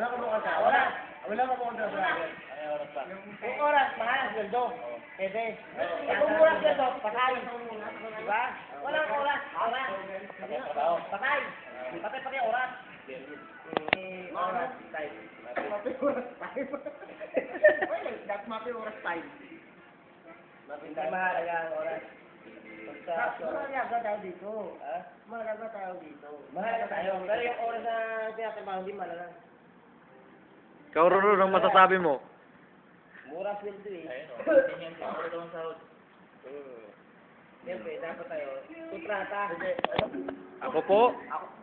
Wala ka mong kontra. Wala ka mong kontra, brother. Ay, oras pa. Kung oras, mahal ang sweldo. Pwede. Kung oras sweldo, patay. Diba? Walang oras. Patay. Patay oras. Oras time. Mati oras time. That's mati oras time. Hindi mahalaga ang oras. Mahalaga tayo dito. Ha? Mahalaga tayo dito. Mahalaga tayo. Pero yung oras na tinatrabaho, hindi mahalaga. Ikaw, Roro, ang masasabi mo? Mura sweldo eh. Ayun, o. Tingin ko. Mura daw ang sahod. Siyempre, dapat tayo. Kontrata. Ako po?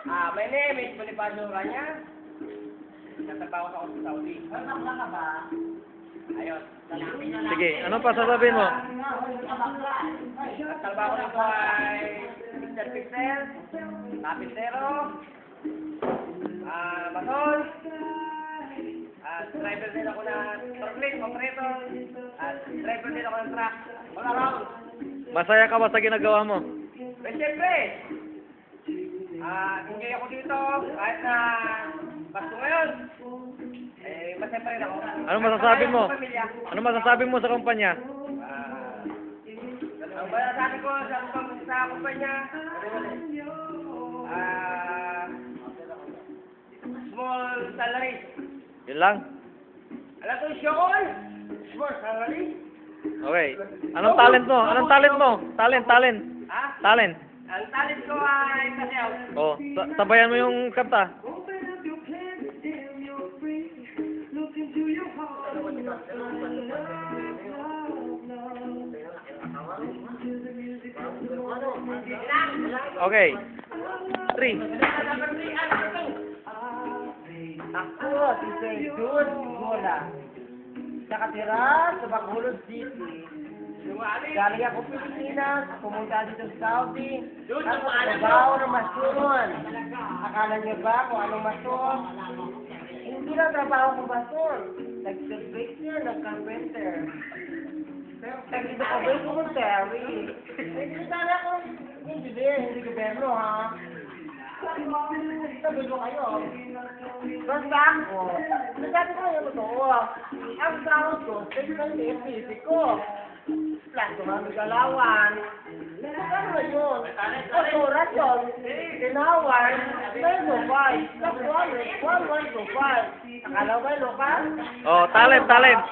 My name is Bonifacio Rania. Nagtrabaho ako sa Saudi. Ano ka ba? Ayun. Sige, ano pa sasabihin mo? Ang trabaho nito ay Mr. Pixel, Kapitero, Basol, driver din ako ng forklift, operator, at driver din ako ng truck. Mga round. Masaya ka ba sa ginagawa mo? Pero siyempre, enjoy ako dito, kahit na basto ngayon, masaya pa rin ako. Ano masasabi mo? Kasama yung pamilya. Ano masasabi mo sa kumpanya? Ang masasabi ko sa kumpanya, small salary. Yun lang? Alam ko yung Shokol? Small salary? Okay. Anong talent mo? Anong talent mo? Talent. Ha? Talent. Ang talent ko ay kasayaw. Oh, sabayan mo yung kanta. Okay. 3. Ako, si Saydun Gola. Nakatira sa Bacolod City. Galing ako Pilipinas, pumunta dito sa Saudi. At trabaho ng mason. Akala niyo ba kung anong mason? Hindi lang trabaho ng mason. Nag-surveyor, nag-carpenter. Nag-surveyor ko ng Terry. Hindi sana ako hindi gobyerno ha. Sabi ko kayo. Basta ako. Nasabi ko yung totoo. Ang sahod ko, technical FPC ko. Plato kami galawan. Ano ba yun? Oras yun. Ginawan. 905. That's 1125. Akala ko kayo lokal? Oh, talent. Talent.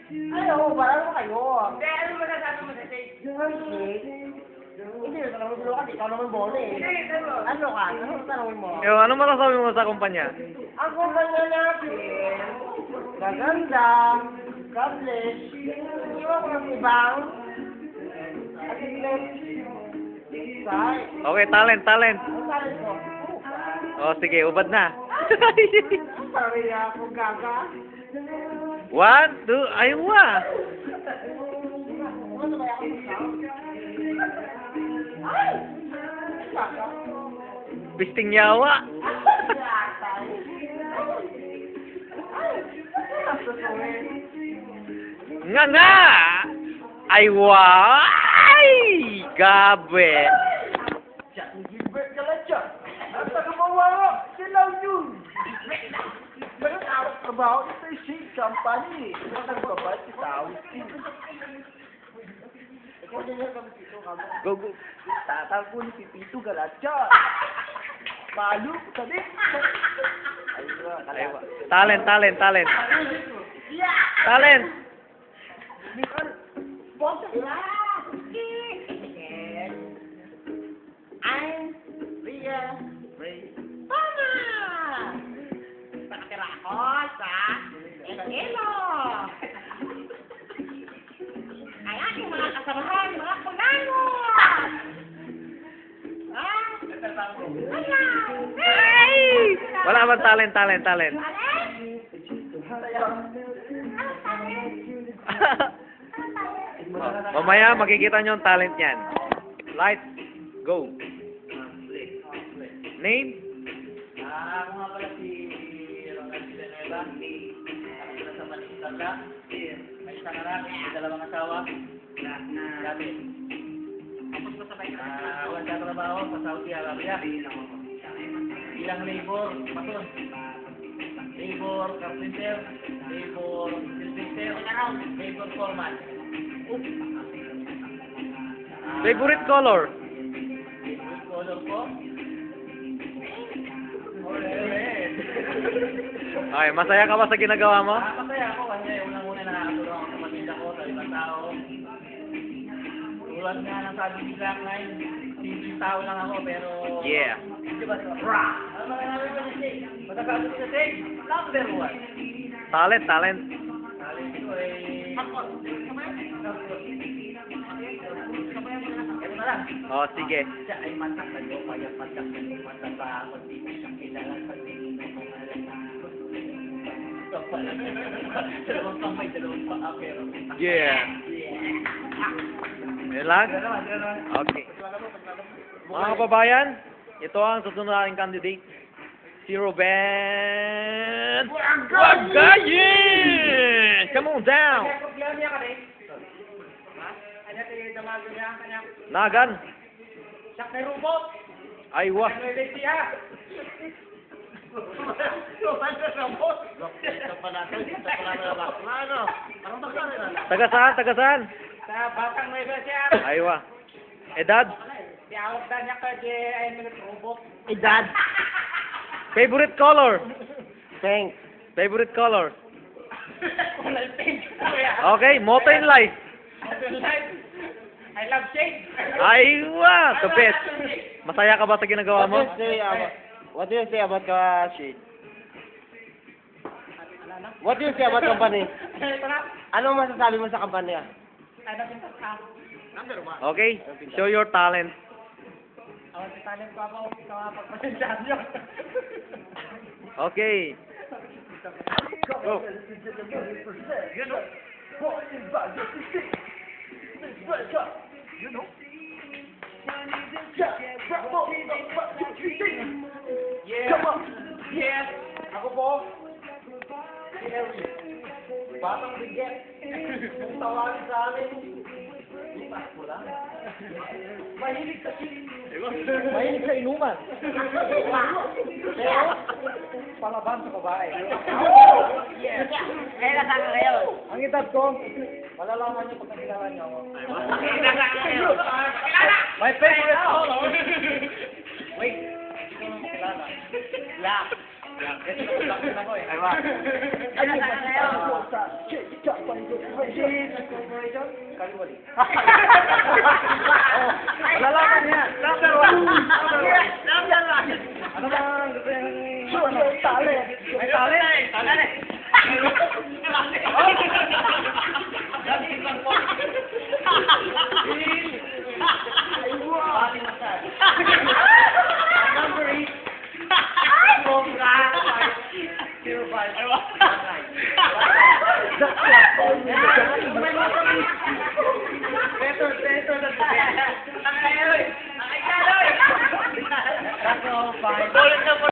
Ayaw, parang mo kayo. Ano masasabi mo sa stage? Hindi, tanongin mo ka. Ikaw naman bono eh. Ano ka? Ano tanongin mo? Yo, ano masasabi mo sa kumpanya? Ang kumpanya natin, maganda, godless, iwan ko ng ibang, at side. Okay, talent. Ang talent ko? Oh, sige, ubad na. Sorry ako, gaga. 1, 2, aywa. Ano ba ako sa? Ay! Gaga. Pisting yawa. Nga. Aywa. Ay, gabe. Gilbert ka lang dyan. Ang tagamawa, silaw yun. Mayroon awak trabaho, ito yung shake company. Ang nagbabay si Tawis. Ikaw din yung kami dito, kamo. Go. Tatangko ni Pipito Galatya. Palu, sabi. Aywa. Talent. Talent. Boss, I'm Ria Ray. Tama! Nakatira ako sa Iloilo. Ay aking mga kasamahan, mga kulano. Wala bang talent? Mamaya makikita nyo ang talent niyan. Light, go. Name? Ako nga pala si Ronald Villanueva. Nakatira sa Manila. May isang anak, may dalawang asawa. Dati. Wala trabaho sa Saudi Arabia. bilang labor, mason. Labor, carpenter, labor, silvester, labor foreman. Favorite color? Favorite color ko? Red. Okay, masaya ka ba sa ginagawa mo? Masaya ako kasi unang-una nakakatulong ako sa matinda ko, sa ibang tao. Tulad nga ng sabi ni Black Nine, simpleng tao lang ako pero... Yeah. Di ba ito? Rah! Ano ba namin ba ni Shake? Matasabi ko sa Shake, number 1. Talent, talent. Talent ko eh... Ito na lang. Oh, sige. Siya ay matakad ko, kaya matakad ko, mataba ako, di ko siya kilala sa tingin ko kung alam na. Ito pala. Dalawang kamay, dalawang paa, pero... Yeah. Yan lang? Okay. Mga kababayan, ito ang susunod nating candidate. Si Ruben Wagayin! Come on down! Nagan! Siyak na robot! Aywa! Taga saan? Sa Batang Nueva Ecija. Aywa. Edad? Tiyawag na niya ka di ay minute robot. Edad. Favorite color? Thanks. Favorite color? Kulay pink. Okay, motto in life. I love shake. Aywa! The best. Masaya ka ba sa ginagawa mo? What do you say about shade? What do you say about company? Anong masasabi mo sa company? Number 1. Okay, show your talent. Ang talent ko ako sa pagpasensyahan nyo. Okay. Go. You know? You know? Yeah. Come on. Yes. Ako po. Si Harry. Batang biget. Kung tawagin sa amin. Lipas ko lang. Mahilig sa Mahilig sa inuman. Pero, palaban sa babae. Yes. Kaya nasaan ka ngayon? Ang edad ko, malalaman niyo pag nakilala niyo ako. My favorite color. Wait. Kilala. Black. Kasi nag-black ako eh. Aywa. Ano nasaan ka ngayon? Kaliwali. Malalaman niya. Number 1. Number 1. Ano ba ang gusto niya? Talent. May talent. Talent. Number 8. Cobra 505.